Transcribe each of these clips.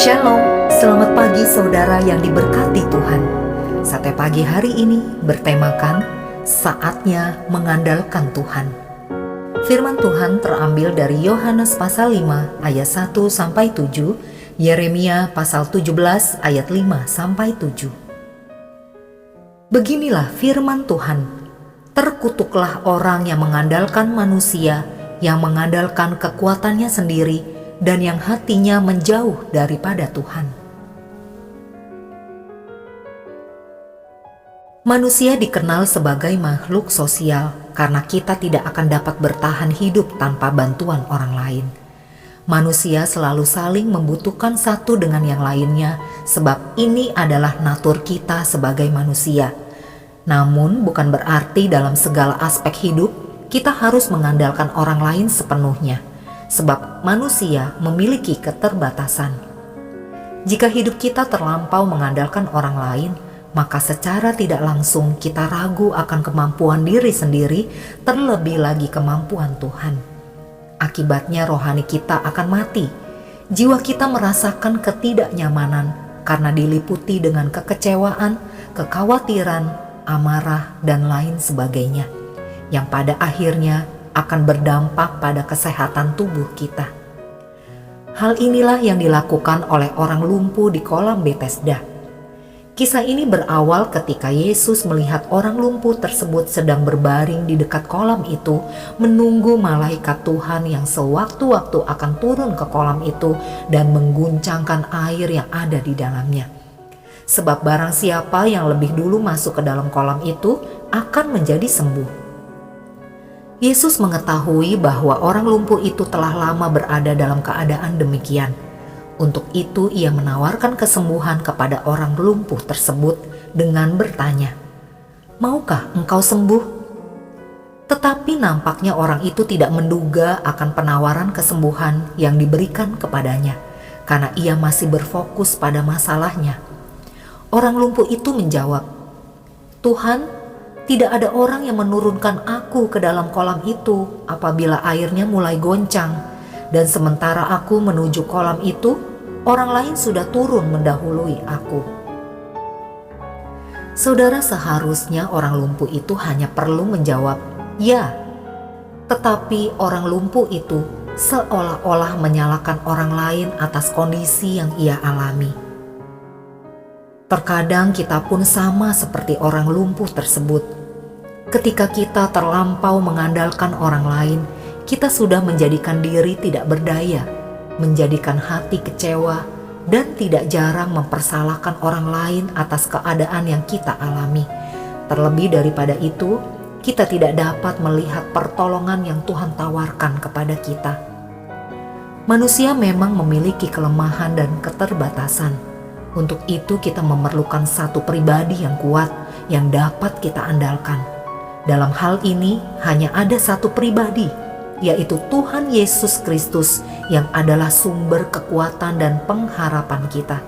Shalom, selamat pagi saudara yang diberkati Tuhan. Sate pagi hari ini bertemakan saatnya mengandalkan Tuhan. Firman Tuhan terambil dari Yohanes pasal 5 ayat 1 sampai 7, Yeremia pasal 17 ayat 5 sampai 7. Beginilah firman Tuhan, terkutuklah orang yang mengandalkan manusia, yang mengandalkan kekuatannya sendiri, dan yang hatinya menjauh daripada Tuhan. Manusia dikenal sebagai makhluk sosial karena kita tidak akan dapat bertahan hidup tanpa bantuan orang lain. Manusia selalu saling membutuhkan satu dengan yang lainnya, sebab ini adalah natur kita sebagai manusia. Namun bukan berarti dalam segala aspek hidup kita harus mengandalkan orang lain sepenuhnya. Sebab manusia memiliki keterbatasan. Jika hidup kita terlampau mengandalkan orang lain, maka secara tidak langsung kita ragu akan kemampuan diri sendiri, terlebih lagi kemampuan Tuhan. Akibatnya rohani kita akan mati. Jiwa kita merasakan ketidaknyamanan karena diliputi dengan kekecewaan, kekhawatiran, amarah, dan lain sebagainya, yang pada akhirnya akan berdampak pada kesehatan tubuh kita. Hal inilah yang dilakukan oleh orang lumpuh di kolam Bethesda. Kisah ini berawal ketika Yesus melihat orang lumpuh tersebut sedang berbaring di dekat kolam itu, menunggu malaikat Tuhan yang sewaktu-waktu akan turun ke kolam itu dan mengguncangkan air yang ada di dalamnya. Sebab barang siapa yang lebih dulu masuk ke dalam kolam itu akan menjadi sembuh. Yesus mengetahui bahwa orang lumpuh itu telah lama berada dalam keadaan demikian. Untuk itu ia menawarkan kesembuhan kepada orang lumpuh tersebut dengan bertanya, "Maukah engkau sembuh?" Tetapi nampaknya orang itu tidak menduga akan penawaran kesembuhan yang diberikan kepadanya, karena ia masih berfokus pada masalahnya. Orang lumpuh itu menjawab, "Tuhan, tidak ada orang yang menurunkan aku ke dalam kolam itu apabila airnya mulai goncang, dan sementara aku menuju kolam itu, orang lain sudah turun mendahului aku." Saudara, seharusnya orang lumpuh itu hanya perlu menjawab, "Ya." Tetapi orang lumpuh itu seolah-olah menyalahkan orang lain atas kondisi yang ia alami. Terkadang kita pun sama seperti orang lumpuh tersebut. Ketika kita terlampau mengandalkan orang lain, kita sudah menjadikan diri tidak berdaya, menjadikan hati kecewa, dan tidak jarang mempersalahkan orang lain atas keadaan yang kita alami. Terlebih daripada itu, kita tidak dapat melihat pertolongan yang Tuhan tawarkan kepada kita. Manusia memang memiliki kelemahan dan keterbatasan. Untuk itu kita memerlukan satu pribadi yang kuat yang dapat kita andalkan. Dalam hal ini hanya ada satu pribadi, yaitu Tuhan Yesus Kristus yang adalah sumber kekuatan dan pengharapan kita.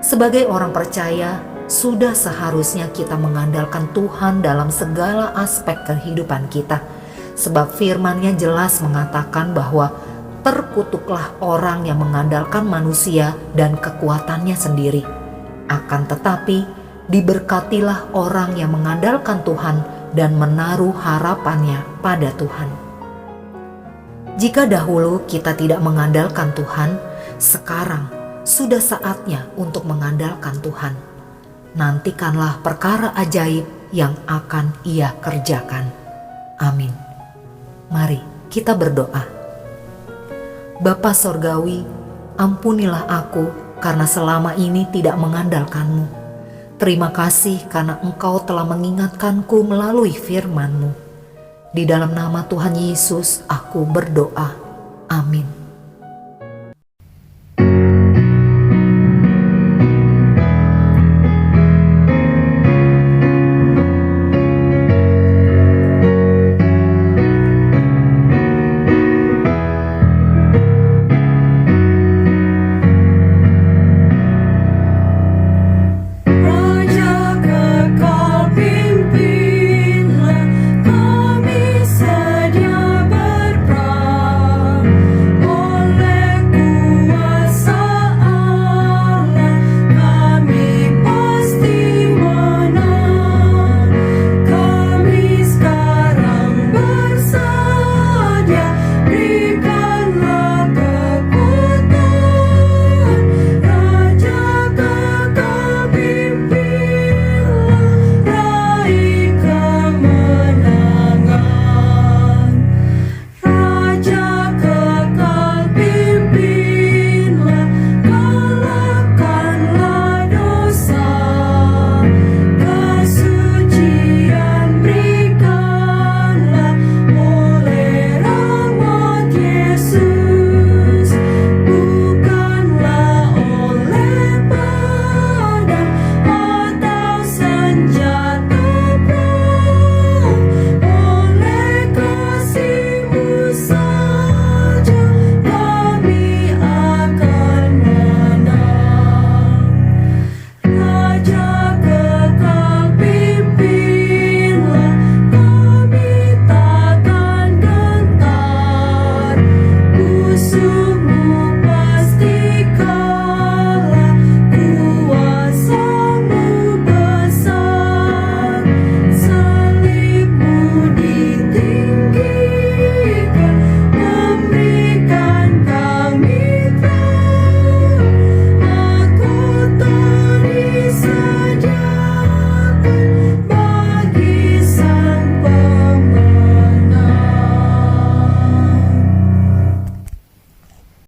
Sebagai orang percaya, sudah seharusnya kita mengandalkan Tuhan dalam segala aspek kehidupan kita. Sebab firman-Nya jelas mengatakan bahwa terkutuklah orang yang mengandalkan manusia dan kekuatannya sendiri. Akan tetapi, diberkatilah orang yang mengandalkan Tuhan dan menaruh harapannya pada Tuhan. Jika dahulu kita tidak mengandalkan Tuhan, sekarang sudah saatnya untuk mengandalkan Tuhan. Nantikanlah perkara ajaib yang akan Ia kerjakan. Amin. Mari kita berdoa. Bapa Sorgawi, ampunilah aku karena selama ini tidak mengandalkan-Mu. Terima kasih karena Engkau telah mengingatkanku melalui firman-Mu. Di dalam nama Tuhan Yesus aku berdoa. Amin.